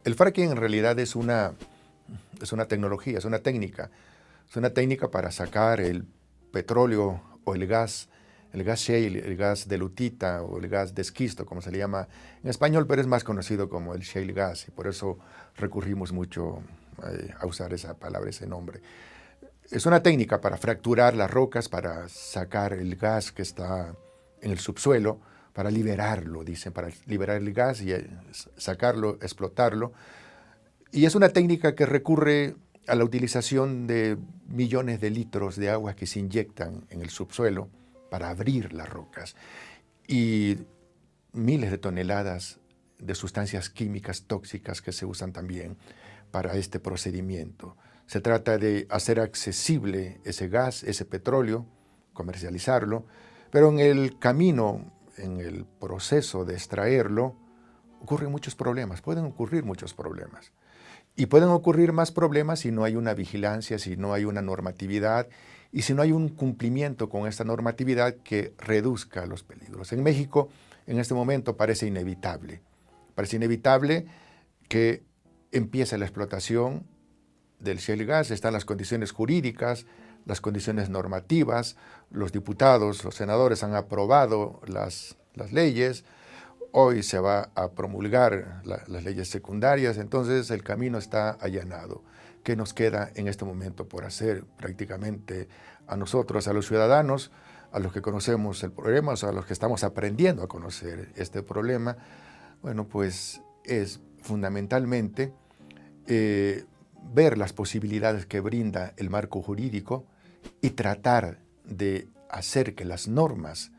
El fracking en realidad es una tecnología, es una técnica. Es una técnica para sacar el petróleo o el gas shale, el gas de lutita o el gas de esquisto, como se le llama en español, pero es más conocido como el shale gas y por eso recurrimos mucho a usar esa palabra, ese nombre. Es una técnica para fracturar las rocas, para sacar el gas que está en el subsuelo, para liberarlo, dicen, para liberar el gas y sacarlo, explotarlo. Y es una técnica que recurre a la utilización de millones de litros de agua que se inyectan en el subsuelo para abrir las rocas y miles de toneladas de sustancias químicas tóxicas que se usan también para este procedimiento. Se trata de hacer accesible ese gas, ese petróleo, comercializarlo, pero en el camino, en el proceso de extraerlo, ocurren muchos problemas, pueden ocurrir muchos problemas. Y pueden ocurrir más problemas si no hay una vigilancia, si no hay una normatividad y si no hay un cumplimiento con esta normatividad que reduzca los peligros. En México, en este momento, parece inevitable que empiece la explotación del shale gas. Están las condiciones jurídicas, las condiciones normativas, los diputados, los senadores han aprobado las leyes. Hoy se va a promulgar las leyes secundarias, entonces el camino está allanado. ¿Qué nos queda en este momento por hacer? Prácticamente a nosotros, a los ciudadanos, a los que conocemos el problema, o sea, a los que estamos aprendiendo a conocer este problema, bueno, pues es fundamentalmente ver las posibilidades que brinda el marco jurídico y tratar de hacer que las normas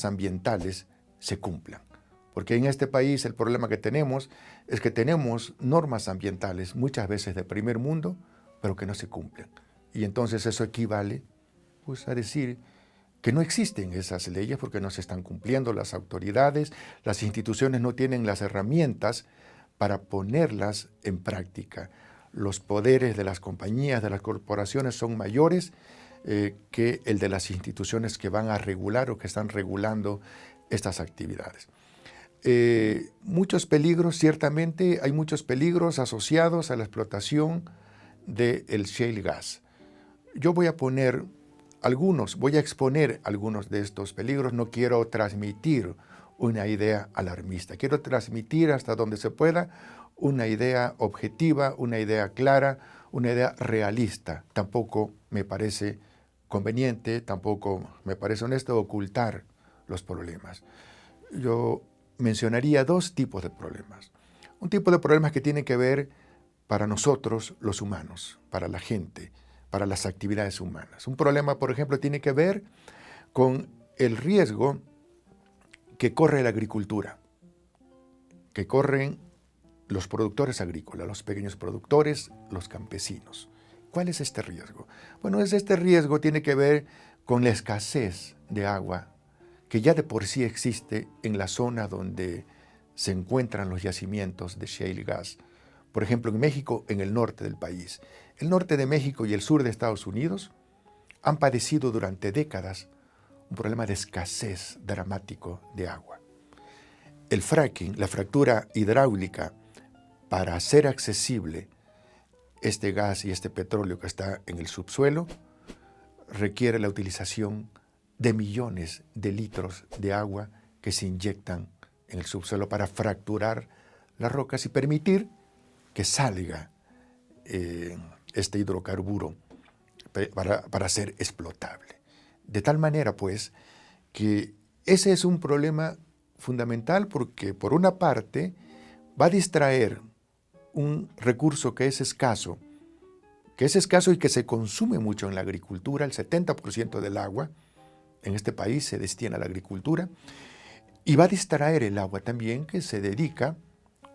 ambientales se cumplan. Porque en este país el problema que tenemos es que tenemos normas ambientales muchas veces de primer mundo, pero que no se cumplen. Y entonces eso equivale pues, a decir que no existen esas leyes porque no se están cumpliendo, las autoridades, las instituciones no tienen las herramientas para ponerlas en práctica. Los poderes de las compañías, de las corporaciones son mayores que el de las instituciones que van a regular o que están regulando estas actividades. Muchos peligros, ciertamente hay muchos peligros asociados a la explotación del shale gas. Yo voy a exponer algunos de estos peligros. No quiero transmitir una idea alarmista. Quiero transmitir hasta donde se pueda una idea objetiva, una idea clara, una idea realista. Tampoco me parece conveniente, tampoco me parece honesto ocultar los problemas. Yo mencionaría dos tipos de problemas. Un tipo de problemas que tiene que ver para nosotros, los humanos, para la gente, para las actividades humanas. Un problema, por ejemplo, tiene que ver con el riesgo que corre la agricultura, que corren los productores agrícolas, los pequeños productores, los campesinos. ¿Cuál es este riesgo? Bueno, este riesgo tiene que ver con la escasez de agua que ya de por sí existe en la zona donde se encuentran los yacimientos de shale gas. Por ejemplo, en México, en el norte del país. El norte de México y el sur de Estados Unidos han padecido durante décadas un problema de escasez dramático de agua. El fracking, la fractura hidráulica, para hacer accesible este gas y este petróleo que está en el subsuelo, requiere la utilización de millones de litros de agua que se inyectan en el subsuelo para fracturar las rocas y permitir que salga este hidrocarburo para ser explotable. De tal manera, pues, que ese es un problema fundamental porque, por una parte, va a distraer un recurso que es escaso y que se consume mucho en la agricultura. El 70% del agua en este país se destina a la agricultura, y va a distraer el agua también que se dedica,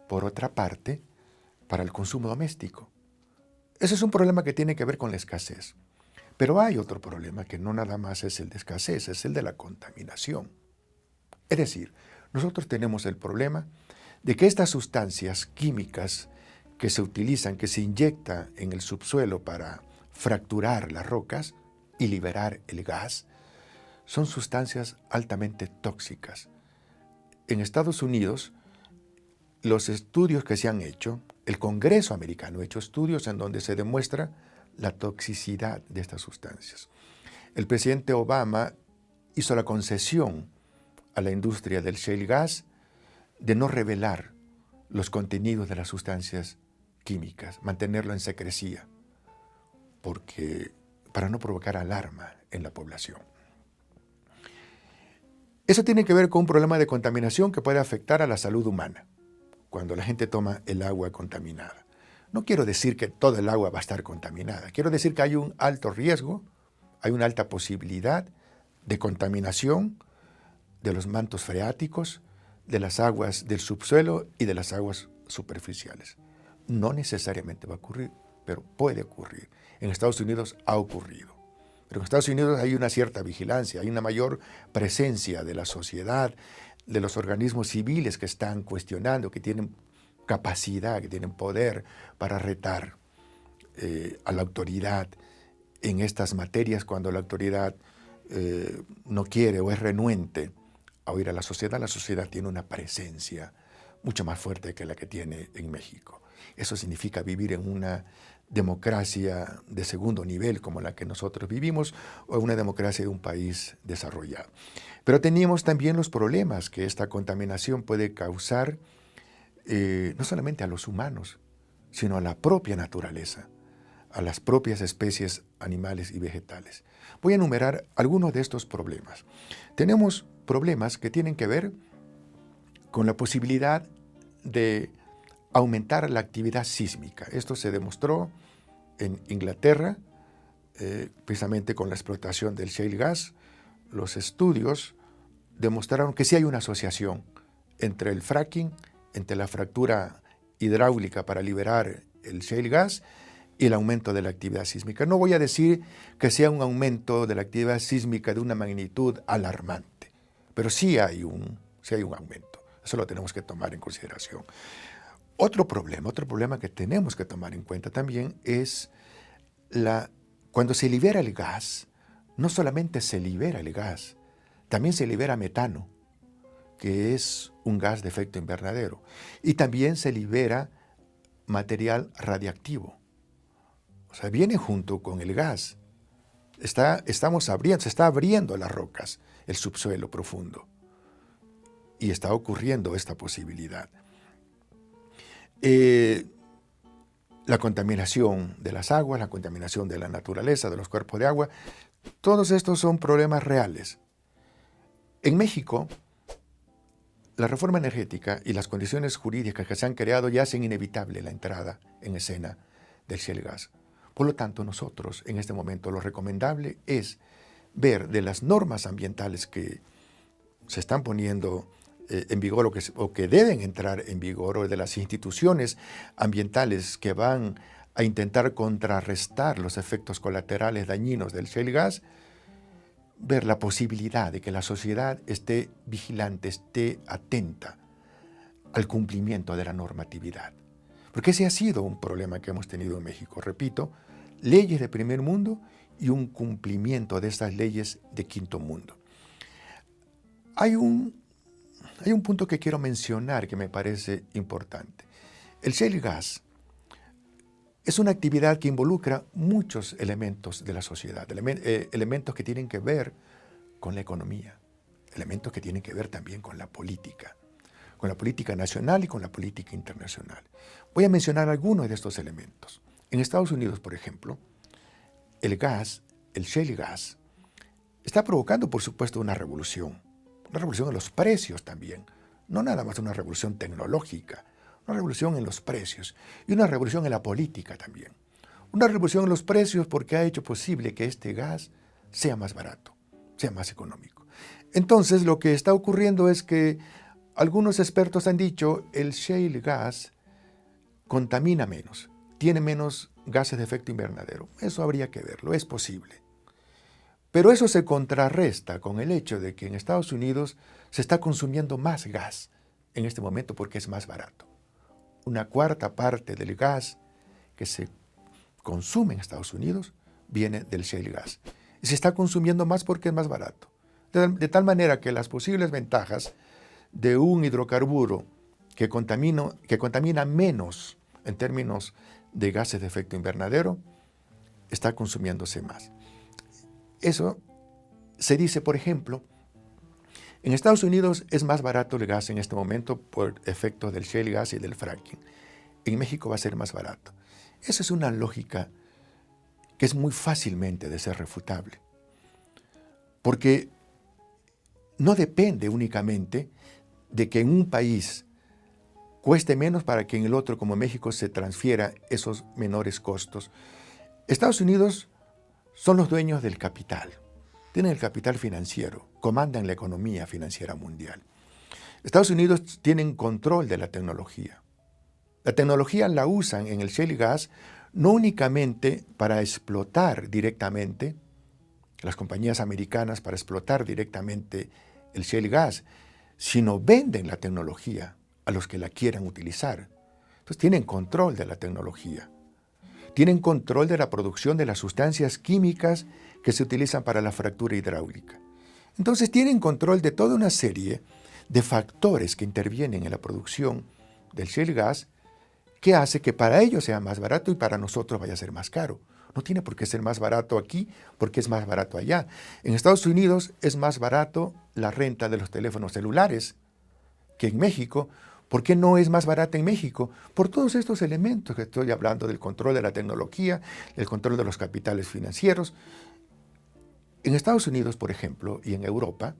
por otra parte, para el consumo doméstico. Ese es un problema que tiene que ver con la escasez. Pero hay otro problema que no nada más es el de escasez, es el de la contaminación. Es decir, nosotros tenemos el problema de que estas sustancias químicas que se utilizan, que se inyectan en el subsuelo para fracturar las rocas y liberar el gas, son sustancias altamente tóxicas. En Estados Unidos, los estudios que se han hecho, el Congreso americano ha hecho estudios en donde se demuestra la toxicidad de estas sustancias. El presidente Obama hizo la concesión a la industria del shale gas de no revelar los contenidos de las sustancias químicas, mantenerlo en secrecía, para no provocar alarma en la población. Eso tiene que ver con un problema de contaminación que puede afectar a la salud humana cuando la gente toma el agua contaminada. No quiero decir que todo el agua va a estar contaminada. Quiero decir que hay un alto riesgo, hay una alta posibilidad de contaminación de los mantos freáticos, de las aguas del subsuelo y de las aguas superficiales. No necesariamente va a ocurrir, pero puede ocurrir. En Estados Unidos ha ocurrido. Pero en Estados Unidos hay una cierta vigilancia, hay una mayor presencia de la sociedad, de los organismos civiles que están cuestionando, que tienen capacidad, que tienen poder para retar a la autoridad en estas materias cuando la autoridad no quiere o es renuente a oír a la sociedad tiene una presencia mucho más fuerte que la que tiene en México. Eso significa vivir en una democracia de segundo nivel como la que nosotros vivimos o una democracia de un país desarrollado. Pero teníamos también los problemas que esta contaminación puede causar no solamente a los humanos, sino a la propia naturaleza, a las propias especies animales y vegetales. Voy a enumerar algunos de estos problemas. Tenemos problemas que tienen que ver con la posibilidad de aumentar la actividad sísmica. Esto se demostró en Inglaterra, precisamente con la explotación del shale gas. Los estudios demostraron que sí hay una asociación entre el fracking, entre la fractura hidráulica para liberar el shale gas y el aumento de la actividad sísmica. No voy a decir que sea un aumento de la actividad sísmica de una magnitud alarmante, pero sí hay un aumento. Eso lo tenemos que tomar en consideración. Otro problema que tenemos que tomar en cuenta también es cuando se libera el gas, no solamente se libera el gas, también se libera metano, que es un gas de efecto invernadero, y también se libera material radiactivo. O sea, viene junto con el gas. Se está abriendo las rocas, el subsuelo profundo, y está ocurriendo esta posibilidad. La contaminación de las aguas, la contaminación de la naturaleza, de los cuerpos de agua, todos estos son problemas reales. En México, la reforma energética y las condiciones jurídicas que se han creado ya hacen inevitable la entrada en escena del shale gas. Por lo tanto, nosotros en este momento lo recomendable es ver de las normas ambientales que se están poniendo en vigor o que deben entrar en vigor, o de las instituciones ambientales que van a intentar contrarrestar los efectos colaterales dañinos del shale gas, ver la posibilidad de que la sociedad esté vigilante, esté atenta al cumplimiento de la normatividad. Porque ese ha sido un problema que hemos tenido en México. Repito, leyes de primer mundo y un cumplimiento de estas leyes de quinto mundo. Hay un punto que quiero mencionar que me parece importante. El shale gas es una actividad que involucra muchos elementos de la sociedad, elementos que tienen que ver con la economía, elementos que tienen que ver también con la política nacional y con la política internacional. Voy a mencionar algunos de estos elementos. En Estados Unidos, por ejemplo, el shale gas, está provocando, por supuesto, una revolución en los precios también, no nada más una revolución tecnológica, una revolución en los precios y una revolución en la política también. Una revolución en los precios porque ha hecho posible que este gas sea más barato, sea más económico. Entonces, lo que está ocurriendo es que algunos expertos han dicho el shale gas contamina menos, tiene menos gases de efecto invernadero. Eso habría que verlo, es posible. Pero eso se contrarresta con el hecho de que en Estados Unidos se está consumiendo más gas en este momento porque es más barato. Una cuarta parte del gas que se consume en Estados Unidos viene del shale gas. Y se está consumiendo más porque es más barato. De tal manera que las posibles ventajas de un hidrocarburo que contamina menos en términos de gases de efecto invernadero, está consumiéndose más. Eso se dice, por ejemplo, en Estados Unidos es más barato el gas en este momento por efectos del shale gas y del fracking. En México va a ser más barato. Esa es una lógica que es muy fácilmente de ser refutable, porque no depende únicamente de que en un país cueste menos para que en el otro, como México, se transfiera esos menores costos. Estados Unidos son los dueños del capital, tienen el capital financiero, comandan la economía financiera mundial. Estados Unidos tienen control de la tecnología. La tecnología la usan en el shale gas no únicamente para explotar directamente, las compañías americanas para explotar directamente el shale gas, sino venden la tecnología a los que la quieran utilizar. Entonces tienen control de la tecnología. Tienen control de la producción de las sustancias químicas que se utilizan para la fractura hidráulica. Entonces tienen control de toda una serie de factores que intervienen en la producción del shale gas, que hace que para ellos sea más barato y para nosotros vaya a ser más caro. No tiene por qué ser más barato aquí porque es más barato allá. En Estados Unidos es más barato la renta de los teléfonos celulares que en México. ¿Por qué no es más barata en México? Por todos estos elementos que estoy hablando, del control de la tecnología, del control de los capitales financieros. En Estados Unidos, por ejemplo, y en Europa,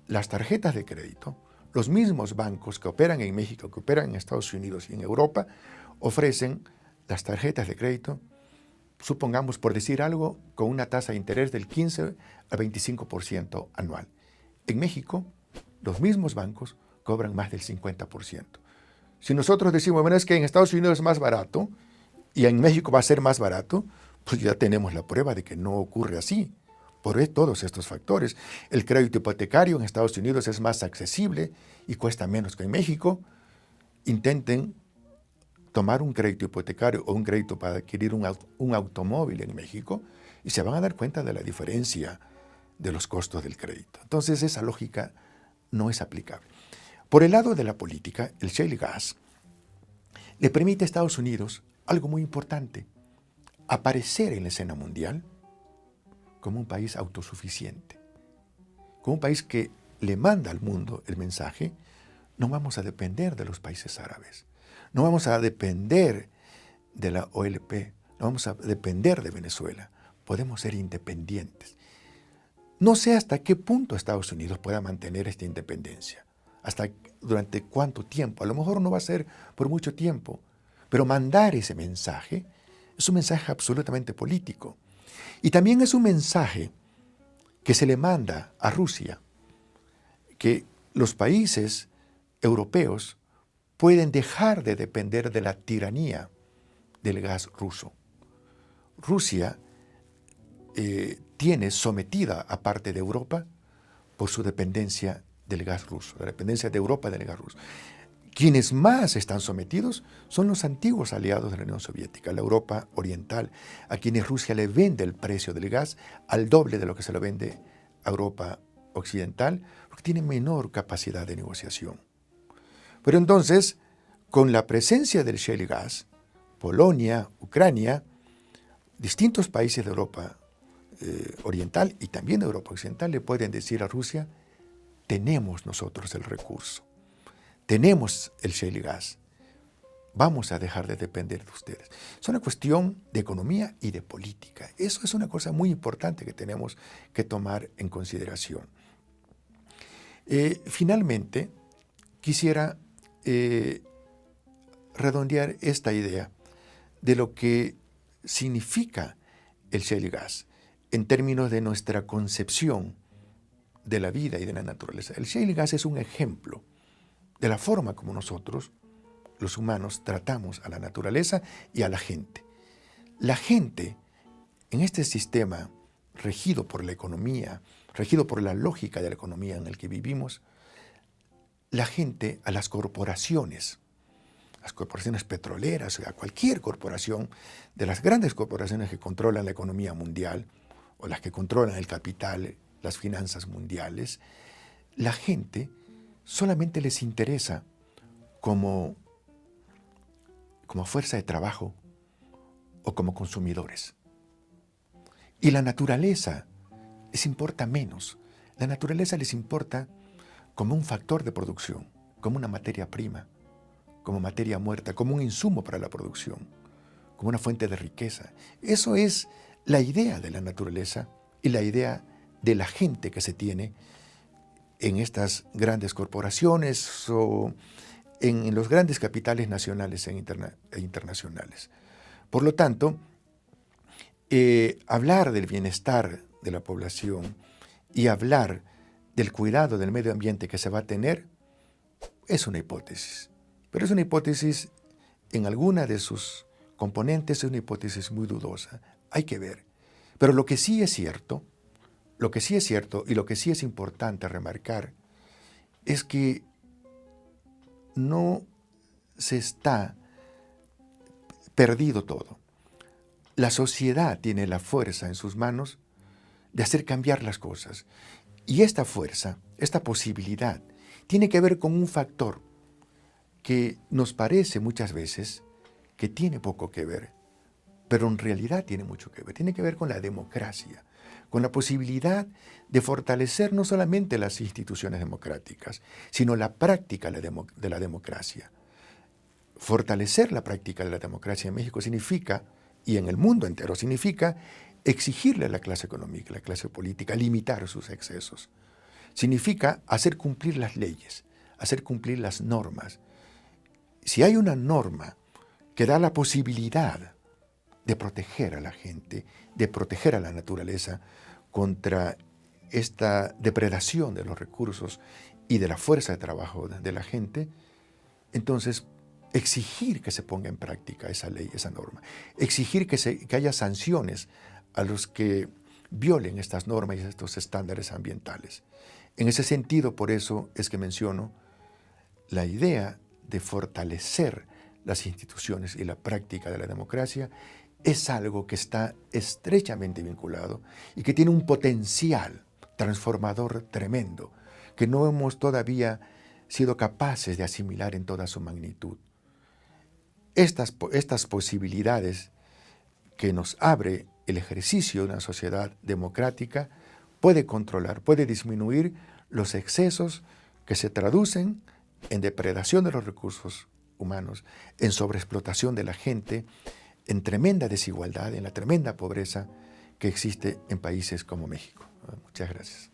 las tarjetas de crédito, los mismos bancos que operan en México, que operan en Estados Unidos y en Europa, ofrecen las tarjetas de crédito, supongamos, por decir algo, con una tasa de interés del 15 al 25% anual. En México, los mismos bancos cobran más del 50%. Si nosotros decimos, bueno, es que en Estados Unidos es más barato y en México va a ser más barato, pues ya tenemos la prueba de que no ocurre así. Por todos estos factores. El crédito hipotecario en Estados Unidos es más accesible y cuesta menos que en México. Intenten tomar un crédito hipotecario o un crédito para adquirir un automóvil en México y se van a dar cuenta de la diferencia de los costos del crédito. Entonces esa lógica no es aplicable. Por el lado de la política, el shale gas le permite a Estados Unidos algo muy importante: aparecer en la escena mundial como un país autosuficiente, como un país que le manda al mundo el mensaje: no vamos a depender de los países árabes, no vamos a depender de la OLP, no vamos a depender de Venezuela, podemos ser independientes. No sé hasta qué punto Estados Unidos pueda mantener esta independencia, durante cuánto tiempo, a lo mejor no va a ser por mucho tiempo, pero mandar ese mensaje es un mensaje absolutamente político. Y también es un mensaje que se le manda a Rusia, que los países europeos pueden dejar de depender de la tiranía del gas ruso. Rusia tiene sometida a parte de Europa por su dependencia del gas ruso, la dependencia de Europa del gas ruso. Quienes más están sometidos son los antiguos aliados de la Unión Soviética, la Europa oriental, a quienes Rusia le vende el precio del gas al doble de lo que se lo vende a Europa occidental, porque tiene menor capacidad de negociación. Pero entonces, con la presencia del shale gas, Polonia, Ucrania, distintos países de Europa oriental y también de Europa occidental le pueden decir a Rusia: tenemos nosotros el recurso. Tenemos el shale gas. Vamos a dejar de depender de ustedes. Es una cuestión de economía y de política. Eso es una cosa muy importante que tenemos que tomar en consideración. Finalmente, quisiera redondear esta idea de lo que significa el shale gas en términos de nuestra concepción de la vida y de la naturaleza. El shale gas es un ejemplo de la forma como nosotros, los humanos, tratamos a la naturaleza y a la gente. La gente, en este sistema regido por la economía, regido por la lógica de la economía en el que vivimos, la gente a las corporaciones petroleras, a cualquier corporación, de las grandes corporaciones que controlan la economía mundial o las que controlan el capital, las finanzas mundiales, la gente solamente les interesa como fuerza de trabajo o como consumidores. Y la naturaleza les importa menos. La naturaleza les importa como un factor de producción, como una materia prima, como materia muerta, como un insumo para la producción, como una fuente de riqueza. Eso es la idea de la naturaleza y la idea de la gente que se tiene en estas grandes corporaciones o en los grandes capitales nacionales e internacionales. Por lo tanto, hablar del bienestar de la población y hablar del cuidado del medio ambiente que se va a tener es una hipótesis. Pero es una hipótesis en alguna de sus componentes, es una hipótesis muy dudosa. Hay que ver. Pero lo que sí es cierto y lo que sí es importante remarcar es que no se está perdido todo. La sociedad tiene la fuerza en sus manos de hacer cambiar las cosas. Y esta fuerza, esta posibilidad, tiene que ver con un factor que nos parece muchas veces que tiene poco que ver, pero en realidad tiene mucho que ver. Tiene que ver con la democracia, con la posibilidad de fortalecer no solamente las instituciones democráticas, sino la práctica de la democracia. Fortalecer la práctica de la democracia en México significa, y en el mundo entero significa, exigirle a la clase económica, a la clase política, limitar sus excesos. Significa hacer cumplir las leyes, hacer cumplir las normas. Si hay una norma que da la posibilidad de proteger a la gente, de proteger a la naturaleza contra esta depredación de los recursos y de la fuerza de trabajo de la gente, entonces exigir que se ponga en práctica esa ley, esa norma. Exigir que haya sanciones a los que violen estas normas y estos estándares ambientales. En ese sentido, por eso es que menciono la idea de fortalecer las instituciones y la práctica de la democracia es algo que está estrechamente vinculado y que tiene un potencial transformador tremendo, que no hemos todavía sido capaces de asimilar en toda su magnitud. Estas posibilidades que nos abre el ejercicio de una sociedad democrática puede controlar, puede disminuir los excesos que se traducen en depredación de los recursos humanos, en sobreexplotación de la gente, en tremenda desigualdad, en la tremenda pobreza que existe en países como México. Muchas gracias.